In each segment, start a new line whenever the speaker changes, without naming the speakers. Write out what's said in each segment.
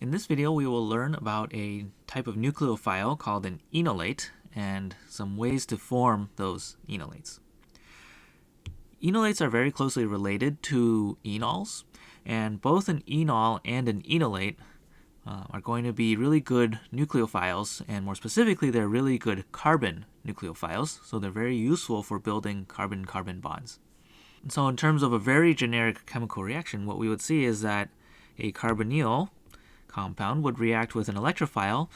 In this video, we will learn about a type of nucleophile called an enolate and some ways to form those enolates. Enolates are very closely related to enols, and both an enol and an enolate are going to be really good nucleophiles, and more specifically, they're really good carbon nucleophiles, so they're very useful for building carbon-carbon bonds. And so in terms of a very generic chemical reaction, what we would see is that a carbonyl compound would react with an electrophile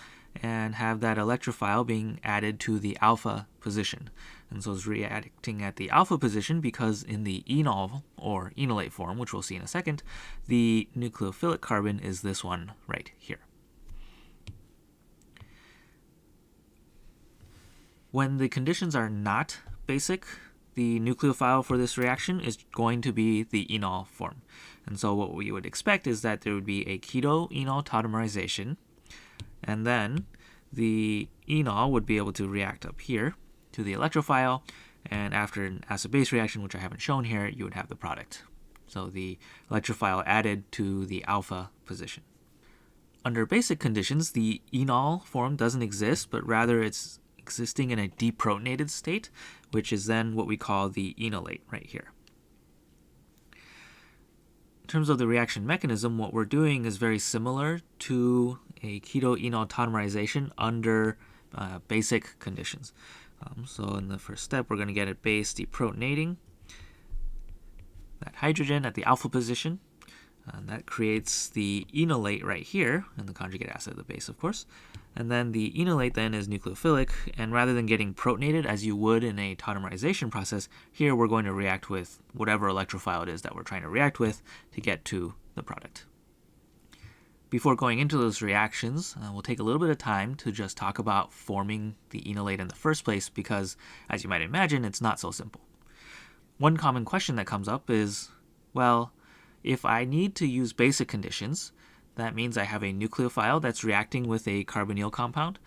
and have that electrophile being added to the alpha position. And so it's reacting at the alpha position because in the enol or enolate form, which we'll see in a second, the nucleophilic carbon is this one right here. When the conditions are not basic, the nucleophile for this reaction is going to be the enol form. And so what we would expect is that there would be a keto-enol tautomerization, and then the enol would be able to react up here to the electrophile, and after an acid-base reaction, which I haven't shown here, you would have the product. So the electrophile added to the alpha position. Under basic conditions, the enol form doesn't exist, but rather it's existing in a deprotonated state, which is then what we call the enolate right here. In terms of the reaction mechanism, what we're doing is very similar to a keto-enol tautomerization under basic conditions. So in the first step, we're going to get a base deprotonating that hydrogen at the alpha position. And that creates the enolate right here, and the conjugate acid of the base, of course. And then the enolate then is nucleophilic, and rather than getting protonated as you would in a tautomerization process, here we're going to react with whatever electrophile it is that we're trying to react with to get to the product. Before going into those reactions, we'll take a little bit of time to just talk about forming the enolate in the first place, because as you might imagine, it's not so simple. One common question that comes up is, well, if I need to use basic conditions, that means I have a nucleophile that's reacting with a carbonyl compound.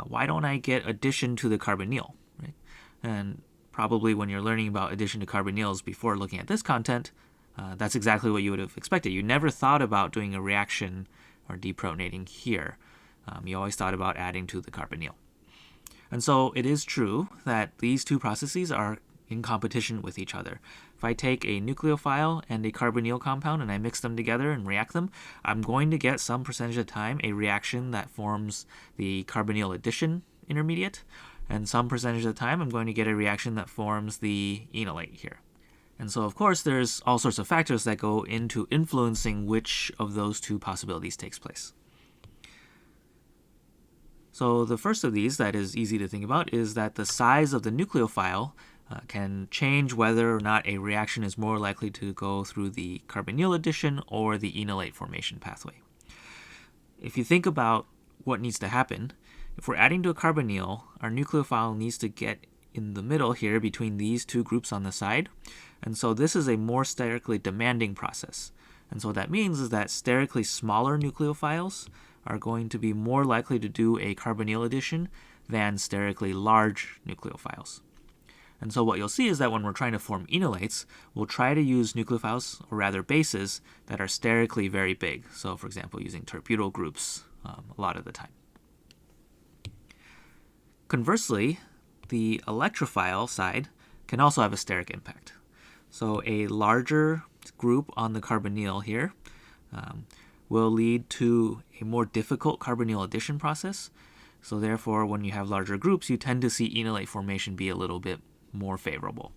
Why don't I get addition to the carbonyl? Right? And probably when you're learning about addition to carbonyls before looking at this content, that's exactly what you would have expected. You never thought about doing a reaction or deprotonating here. You always thought about adding to the carbonyl. And so it is true that these two processes are in competition with each other. If I take a nucleophile and a carbonyl compound and I mix them together and react them, I'm going to get some percentage of the time a reaction that forms the carbonyl addition intermediate, and some percentage of the time I'm going to get a reaction that forms the enolate here. And so of course there's all sorts of factors that go into influencing which of those two possibilities takes place. So the first of these that is easy to think about is that the size of the nucleophile can change whether or not a reaction is more likely to go through the carbonyl addition or the enolate formation pathway. If you think about what needs to happen, if we're adding to a carbonyl, our nucleophile needs to get in the middle here between these two groups on the side. And so this is a more sterically demanding process. And so what that means is that sterically smaller nucleophiles are going to be more likely to do a carbonyl addition than sterically large nucleophiles. And so what you'll see is that when we're trying to form enolates, we'll try to use nucleophiles, or rather bases, that are sterically very big. So for example, using terbutyl groups a lot of the time. Conversely, the electrophile side can also have a steric impact. So a larger group on the carbonyl here will lead to a more difficult carbonyl addition process. So therefore, when you have larger groups, you tend to see enolate formation be a little bit more favorable.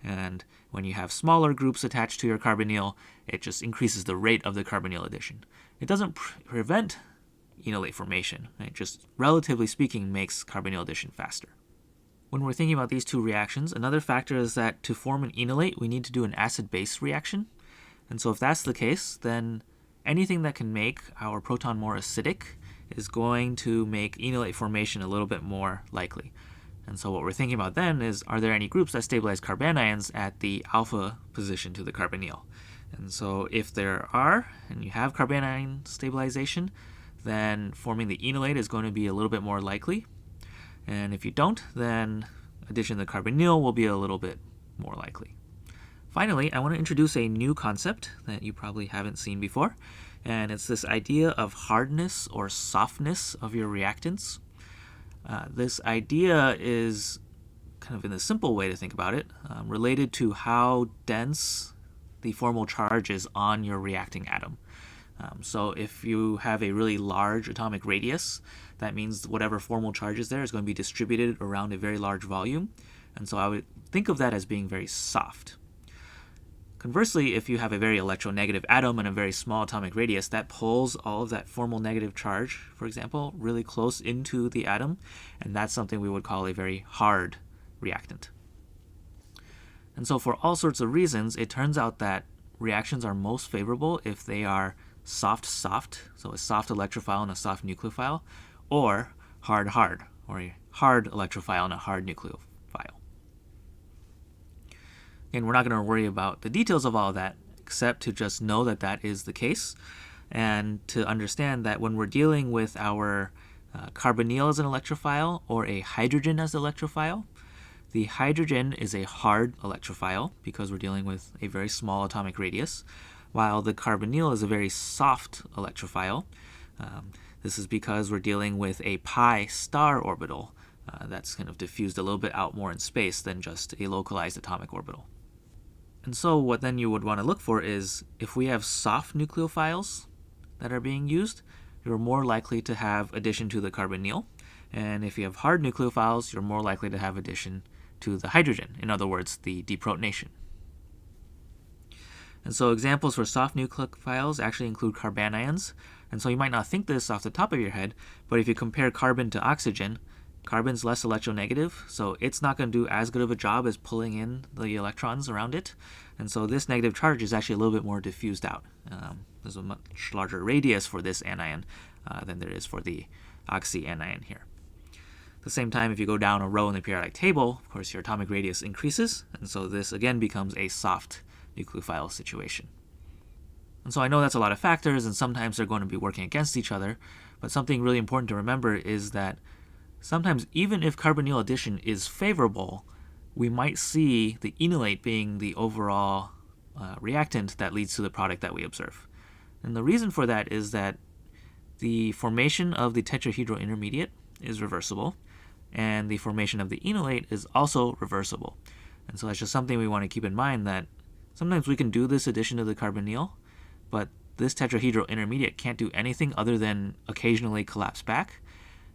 And when you have smaller groups attached to your carbonyl, it just increases the rate of the carbonyl addition. It doesn't prevent enolate formation. It just, relatively speaking, makes carbonyl addition faster. When we're thinking about these two reactions, another factor is that to form an enolate, we need to do an acid-base reaction. And so if that's the case, then anything that can make our proton more acidic is going to make enolate formation a little bit more likely. And so what we're thinking about then is, are there any groups that stabilize carbanions at the alpha position to the carbonyl? And so if there are, and you have carbanion stabilization, then forming the enolate is going to be a little bit more likely. And if you don't, then addition to the carbonyl will be a little bit more likely. Finally, I want to introduce a new concept that you probably haven't seen before. and it's this idea of hardness or softness of your reactants. This idea is kind of in the simple way to think about it, related to how dense the formal charge is on your reacting atom. So if you have a really large atomic radius, that means whatever formal charge is there is going to be distributed around a very large volume. And so I would think of that as being very soft. Conversely, if you have a very electronegative atom and a very small atomic radius, that pulls all of that formal negative charge, for example, really close into the atom, and that's something we would call a very hard reactant. And so for all sorts of reasons, it turns out that reactions are most favorable if they are soft-soft, so a soft electrophile and a soft nucleophile, or hard-hard, or a hard electrophile and a hard nucleophile. And we're not going to worry about the details of all of that, except to just know that that is the case, and to understand that when we're dealing with our carbonyl as an electrophile or a hydrogen as an electrophile, the hydrogen is a hard electrophile because we're dealing with a very small atomic radius, while the carbonyl is a very soft electrophile. This is because we're dealing with a pi star orbital that's kind of diffused a little bit out more in space than just a localized atomic orbital. And so what then you would want to look for is if we have soft nucleophiles that are being used, you're more likely to have addition to the carbonyl. And if you have hard nucleophiles, you're more likely to have addition to the hydrogen, in other words, the deprotonation. And so examples for soft nucleophiles actually include carbanions. And so you might not think this off the top of your head, but if you compare carbon to oxygen, carbon's less electronegative, so it's not going to do as good of a job as pulling in the electrons around it. And so this negative charge is actually a little bit more diffused out. There's a much larger radius for this anion than there is for the oxy anion here. At the same time, if you go down a row in the periodic table, of course your atomic radius increases, and so this again becomes a soft nucleophile situation. And so I know that's a lot of factors, and sometimes they're going to be working against each other, but something really important to remember is that sometimes even if carbonyl addition is favorable, we might see the enolate being the overall reactant that leads to the product that we observe. And the reason for that is that the formation of the tetrahedral intermediate is reversible, and the formation of the enolate is also reversible. And so that's just something we want to keep in mind, that sometimes we can do this addition to the carbonyl, but this tetrahedral intermediate can't do anything other than occasionally collapse back.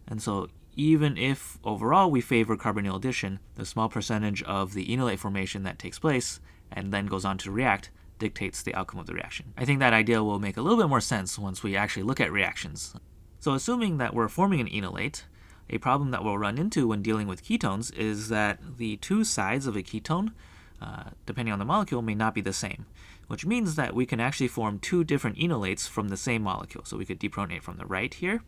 And so even if overall we favor carbonyl addition, the small percentage of the enolate formation that takes place and then goes on to react dictates the outcome of the reaction. I think that idea will make a little bit more sense once we actually look at reactions. So assuming that we're forming an enolate, a problem that we'll run into when dealing with ketones is that the two sides of a ketone, depending on the molecule, may not be the same, which means that we can actually form two different enolates from the same molecule. So we could deprotonate from the right here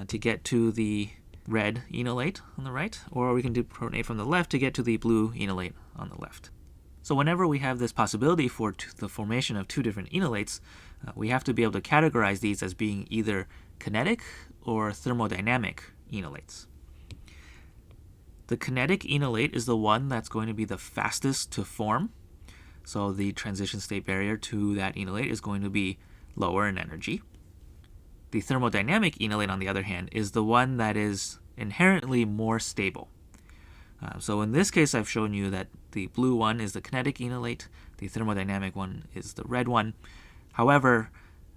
to get to the red enolate on the right, or we can deprotonate from the left to get to the blue enolate on the left. So whenever we have this possibility for the formation of two different enolates, we have to be able to categorize these as being either kinetic or thermodynamic enolates. The kinetic enolate is the one that's going to be the fastest to form. So the transition state barrier to that enolate is going to be lower in energy. The thermodynamic enolate, on the other hand, is the one that is inherently more stable. So in this case, I've shown you that the blue one is the kinetic enolate, the thermodynamic one is the red one. However,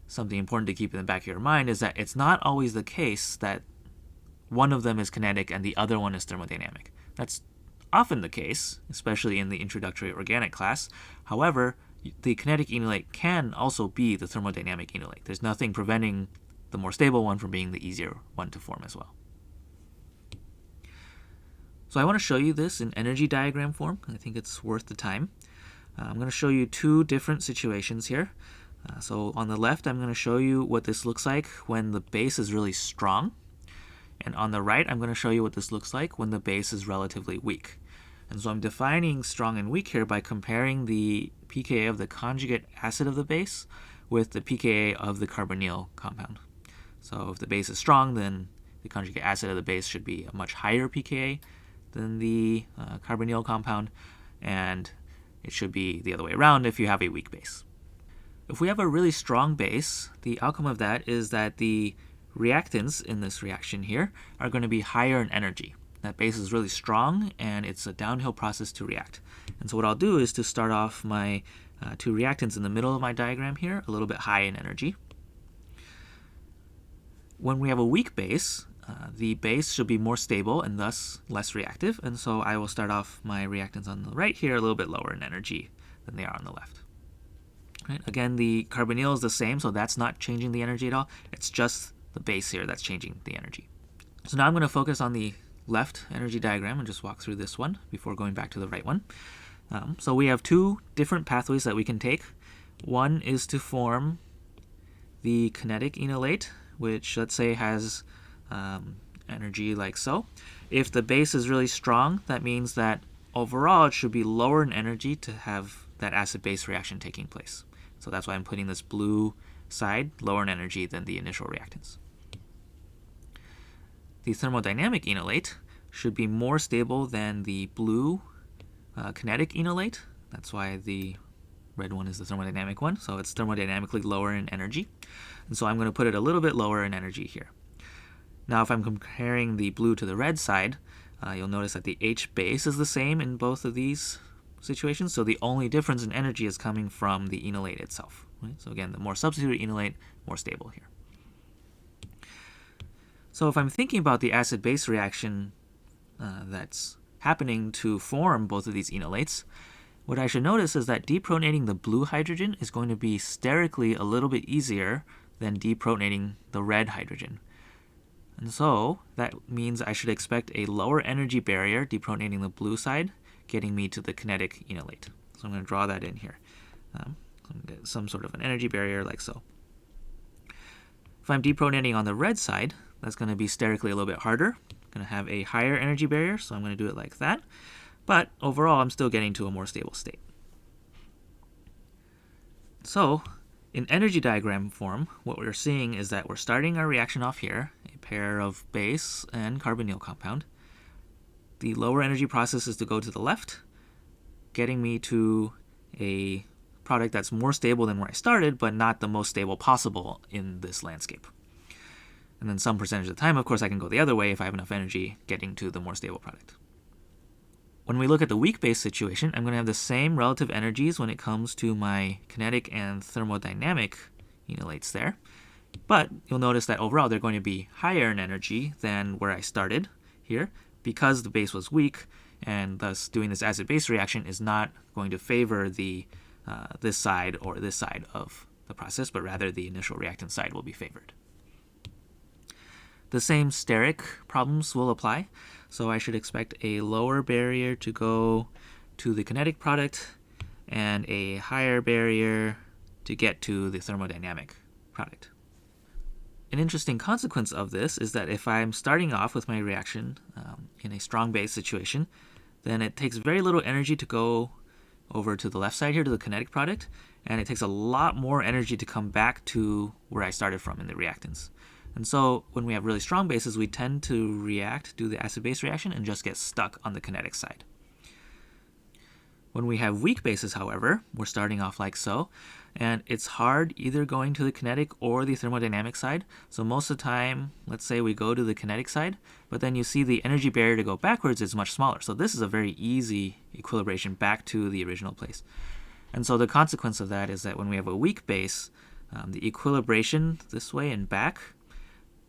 something important to keep in the back of your mind is that it's not always the case that one of them is kinetic and the other one is thermodynamic. That's often the case, especially in the Introductory Organic class. However, the kinetic enolate can also be the thermodynamic enolate. There's nothing preventing the more stable one from being the easier one to form as well. So I want to show you this in energy diagram form. I think it's worth the time. I'm going to show you two different situations here. So on the left, I'm going to show you what this looks like when the base is really strong. And on the right, I'm going to show you what this looks like when the base is relatively weak. And so I'm defining strong and weak here by comparing the pKa of the conjugate acid of the base with the pKa of the carbonyl compound. So if the base is strong, then the conjugate acid of the base should be a much higher pKa than the carbonyl compound, and it should be the other way around if you have a weak base. If we have a really strong base, the outcome of that is that the reactants in this reaction here are going to be higher in energy. That base is really strong, and it's a downhill process to react. And so what I'll do is to start off my two reactants in the middle of my diagram here a little bit high in energy. When we have a weak base, the base should be more stable and thus less reactive. And so I will start off my reactants on the right here a little bit lower in energy than they are on the left. Right? Again, the carbonyl is the same, so that's not changing the energy at all. It's just the base here that's changing the energy. So now I'm going to focus on the left energy diagram and just walk through this one before going back to the right one. So we have two different pathways that we can take. One is to form the kinetic enolate, which let's say has energy like so. If the base is really strong, that means that overall it should be lower in energy to have that acid-base reaction taking place. So that's why I'm putting this blue side lower in energy than the initial reactants. The thermodynamic enolate should be more stable than the blue kinetic enolate. That's why the red one is the thermodynamic one. So it's thermodynamically lower in energy. And so I'm going to put it a little bit lower in energy here. Now if I'm comparing the blue to the red side, you'll notice that the H base is the same in both of these situations. So the only difference in energy is coming from the enolate itself. Right? So again, the more substituted enolate, more stable here. So if I'm thinking about the acid-base reaction that's happening to form both of these enolates, what I should notice is that deprotonating the blue hydrogen is going to be sterically a little bit easier than deprotonating the red hydrogen. And so that means I should expect a lower energy barrier deprotonating the blue side, getting me to the kinetic enolate. So I'm going to draw that in here. I'm going to get some sort of an energy barrier like so. If I'm deprotonating on the red side, that's going to be sterically a little bit harder. I'm going to have a higher energy barrier, so I'm going to do it like that. But overall, I'm still getting to a more stable state. So in energy diagram form, what we're seeing is that we're starting our reaction off here, a pair of base and carbonyl compound. The lower energy process is to go to the left, getting me to a product that's more stable than where I started, but not the most stable possible in this landscape. And then some percentage of the time, of course, I can go the other way if I have enough energy getting to the more stable product. When we look at the weak base situation, I'm going to have the same relative energies when it comes to my kinetic and thermodynamic enolates there. But you'll notice that overall they're going to be higher in energy than where I started here because the base was weak, and thus doing this acid-base reaction is not going to favor the this side or this side of the process, but rather the initial reactant side will be favored. The same steric problems will apply, so I should expect a lower barrier to go to the kinetic product and a higher barrier to get to the thermodynamic product. An interesting consequence of this is that if I'm starting off with my reaction in a strong base situation, then it takes very little energy to go over to the left side here to the kinetic product, and it takes a lot more energy to come back to where I started from in the reactants. And so when we have really strong bases, we tend to do the acid-base reaction, and just get stuck on the kinetic side. When we have weak bases, however, we're starting off like so, and it's hard either going to the kinetic or the thermodynamic side. So most of the time, let's say we go to the kinetic side, but then you see the energy barrier to go backwards is much smaller. So this is a very easy equilibration back to the original place. And so the consequence of that is that when we have a weak base, the equilibration this way and back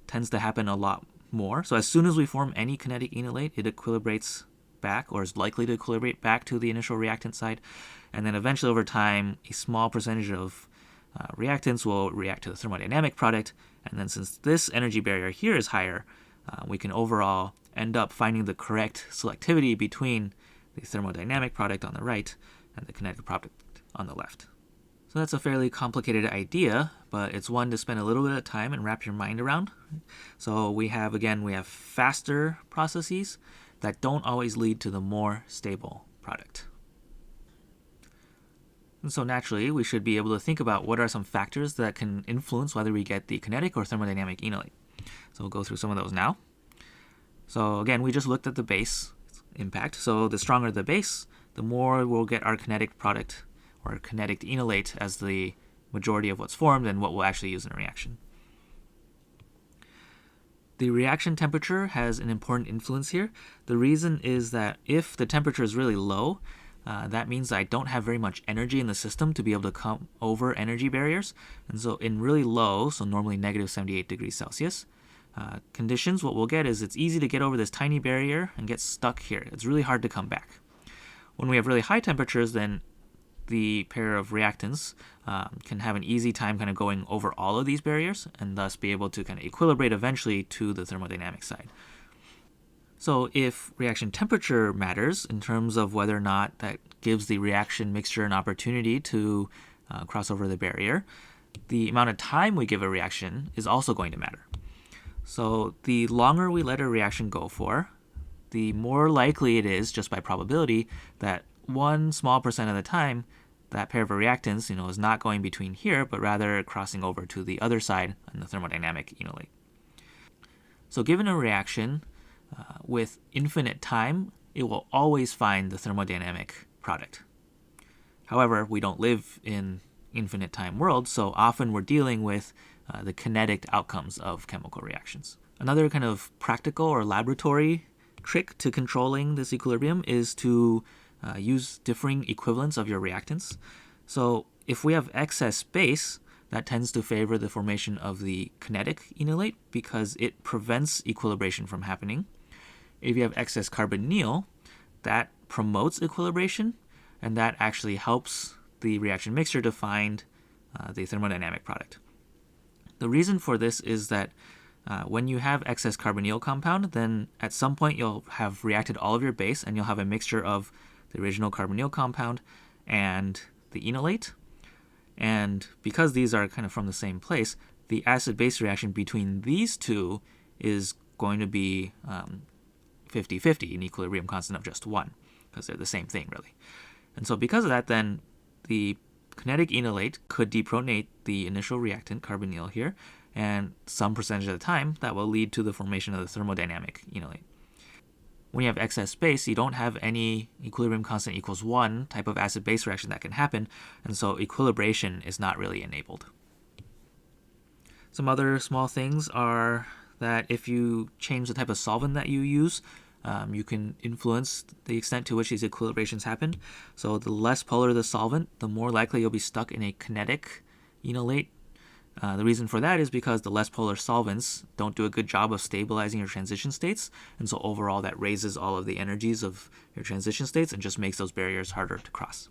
tends to happen a lot more. So as soon as we form any kinetic enolate, it equilibrates back, or is likely to equilibrate back to the initial reactant side. And then eventually over time, a small percentage of reactants will react to the thermodynamic product. And then since this energy barrier here is higher, we can overall end up finding the correct selectivity between the thermodynamic product on the right and the kinetic product on the left. So that's a fairly complicated idea, but it's one to spend a little bit of time and wrap your mind around. So we have faster processes that don't always lead to the more stable product. And so naturally, we should be able to think about what are some factors that can influence whether we get the kinetic or thermodynamic enolate. So we'll go through some of those now. So again, we just looked at the base impact. So the stronger the base, the more we'll get our kinetic product or kinetic enolate as the majority of what's formed and what we'll actually use in a reaction. The reaction temperature has an important influence here. The reason is that if the temperature is really low, that means I don't have very much energy in the system to be able to come over energy barriers. And so in really low, so normally negative 78 degrees Celsius, conditions, what we'll get is it's easy to get over this tiny barrier and get stuck here. It's really hard to come back. When we have really high temperatures, then the pair of reactants can have an easy time kind of going over all of these barriers and thus be able to kind of equilibrate eventually to the thermodynamic side. So if reaction temperature matters in terms of whether or not that gives the reaction mixture an opportunity to cross over the barrier, the amount of time we give a reaction is also going to matter. So the longer we let a reaction go for, the more likely it is, just by probability, that one small percent of the time that pair of reactants is not going between here, but rather crossing over to the other side in the thermodynamic enolate. So given a reaction with infinite time, it will always find the thermodynamic product. However, we don't live in infinite time world, so often we're dealing with the kinetic outcomes of chemical reactions. Another kind of practical or laboratory trick to controlling this equilibrium is to use differing equivalents of your reactants. So if we have excess space, that tends to favor the formation of the kinetic enolate because it prevents equilibration from happening. If you have excess carbonyl, that promotes equilibration, and that actually helps the reaction mixture to find the thermodynamic product. The reason for this is that when you have excess carbonyl compound, then at some point you'll have reacted all of your base and you'll have a mixture of the original carbonyl compound and the enolate. And because these are kind of from the same place, the acid-base reaction between these two is going to be 50-50, an equilibrium constant of just 1, because they're the same thing, really. And so because of that, then the kinetic enolate could deprotonate the initial reactant, carbonyl here, and some percentage of the time, that will lead to the formation of the thermodynamic enolate. When you have excess space, you don't have any equilibrium constant equals 1 type of acid-base reaction that can happen, and so equilibration is not really enabled. Some other small things are that if you change the type of solvent that you use, you can influence the extent to which these equilibrations happen. So the less polar the solvent, the more likely you'll be stuck in a kinetic enolate. The reason for that is because the less polar solvents don't do a good job of stabilizing your transition states, and so overall that raises all of the energies of your transition states and just makes those barriers harder to cross.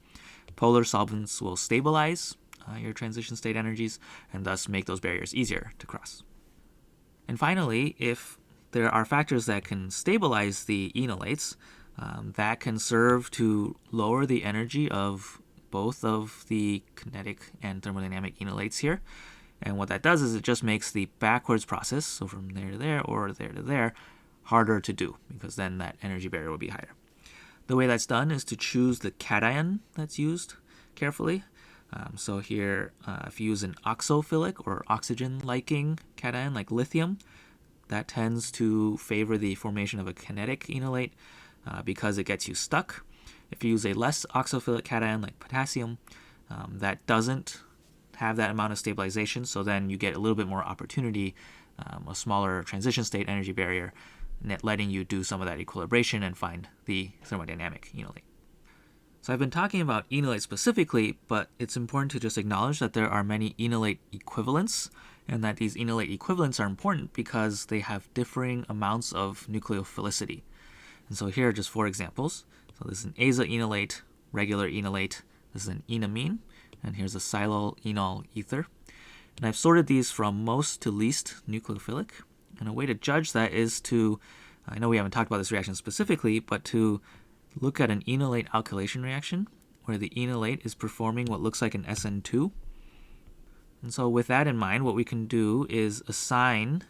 Polar solvents will stabilize your transition state energies and thus make those barriers easier to cross. And finally, if there are factors that can stabilize the enolates, that can serve to lower the energy of both of the kinetic and thermodynamic enolates here. And what that does is it just makes the backwards process, so from there to there or there to there, harder to do, because then that energy barrier will be higher. The way that's done is to choose the cation that's used carefully. So here, if you use an oxophilic or oxygen-liking cation like lithium, that tends to favor the formation of a kinetic enolate because it gets you stuck. If you use a less oxophilic cation like potassium, that doesn't have that amount of stabilization, so then you get a little bit more opportunity, a smaller transition state energy barrier, letting you do some of that equilibration and find the thermodynamic enolate. So I've been talking about enolate specifically, but it's important to just acknowledge that there are many enolate equivalents, and that these enolate equivalents are important because they have differing amounts of nucleophilicity. And so here are just 4 examples. So this is an azo-enolate, regular enolate, this is an enamine, and here's a silyl enol ether. And I've sorted these from most to least nucleophilic. And a way to judge that is to, I know we haven't talked about this reaction specifically, but to look at an enolate alkylation reaction where the enolate is performing what looks like an SN2. And so with that in mind, what we can do is assign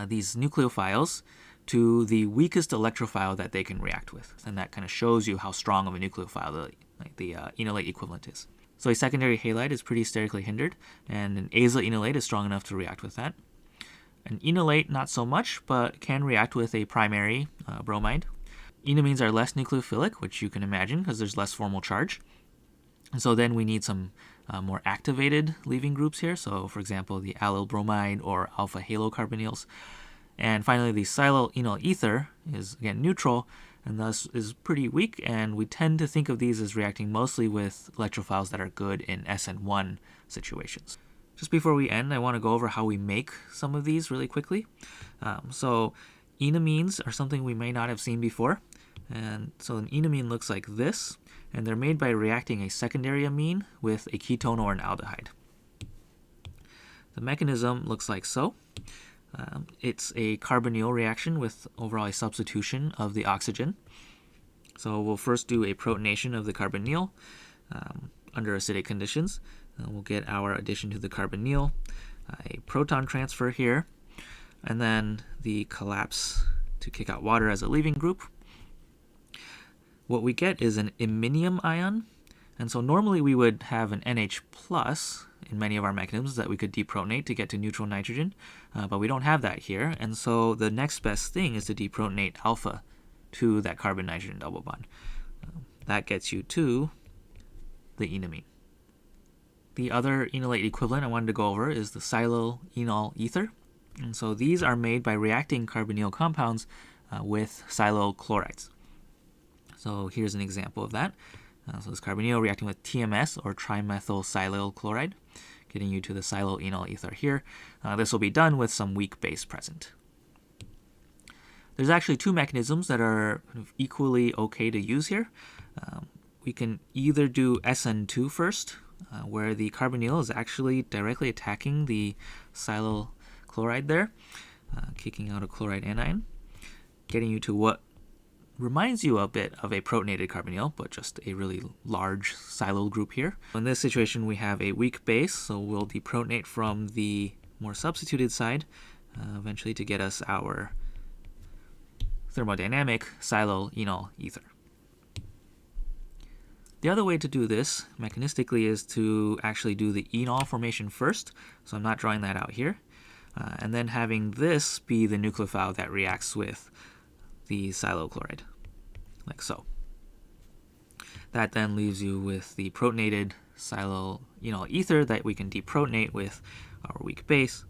these nucleophiles to the weakest electrophile that they can react with. And that kind of shows you how strong of a nucleophile the enolate equivalent is. So a secondary halide is pretty sterically hindered, and an azo-enolate is strong enough to react with that. An enolate, not so much, but can react with a primary bromide. Enamines are less nucleophilic, which you can imagine because there's less formal charge. And so then we need some more activated leaving groups here. So, for example, the allyl bromide or alpha halocarbonyls. And finally, the silyl enol ether is, again, neutral and thus is pretty weak. And we tend to think of these as reacting mostly with electrophiles that are good in SN1 situations. Just before we end, I want to go over how we make some of these really quickly. So enamines are something we may not have seen before. And so an enamine looks like this, and they're made by reacting a secondary amine with a ketone or an aldehyde. The mechanism looks like so. It's a carbonyl reaction with overall a substitution of the oxygen. So we'll first do a protonation of the carbonyl under acidic conditions. We'll get our addition to the carbonyl, a proton transfer here, and then the collapse to kick out water as a leaving group. What we get is an iminium ion, and so normally we would have an NH plus in many of our mechanisms that we could deprotonate to get to neutral nitrogen, but we don't have that here, and so the next best thing is to deprotonate alpha to that carbon-nitrogen double bond. That gets you to the enamine. The other enolate equivalent I wanted to go over is the silyl enol ether. And so these are made by reacting carbonyl compounds with silyl chlorides. So here's an example of that. So this carbonyl reacting with TMS or trimethyl silyl chloride, getting you to the silyl enol ether here. This will be done with some weak base present. There's actually two mechanisms that are equally okay to use here. We can either do SN2 first, where the carbonyl is actually directly attacking the silyl chloride there, kicking out a chloride anion, getting you to what reminds you a bit of a protonated carbonyl, but just a really large silyl group here. In this situation, we have a weak base, so we'll deprotonate from the more substituted side, eventually to get us our thermodynamic silyl enol ether. The other way to do this mechanistically is to actually do the enol formation first, so I'm not drawing that out here, and then having this be the nucleophile that reacts with the silyl chloride, like so. That then leaves you with the protonated silyl enol ether that we can deprotonate with our weak base,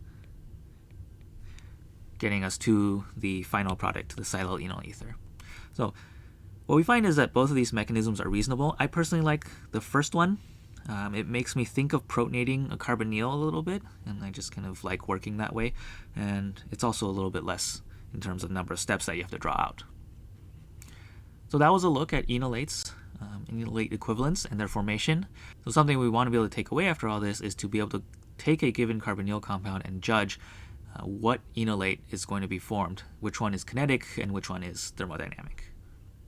getting us to the final product, the silyl enol ether. So what we find is that both of these mechanisms are reasonable. I personally like the first one. It makes me think of protonating a carbonyl a little bit, and I just kind of like working that way. And it's also a little bit less in terms of number of steps that you have to draw out. So that was a look at enolates, enolate equivalents, and their formation. So something we want to be able to take away after all this is to be able to take a given carbonyl compound and judge what enolate is going to be formed, which one is kinetic and which one is thermodynamic.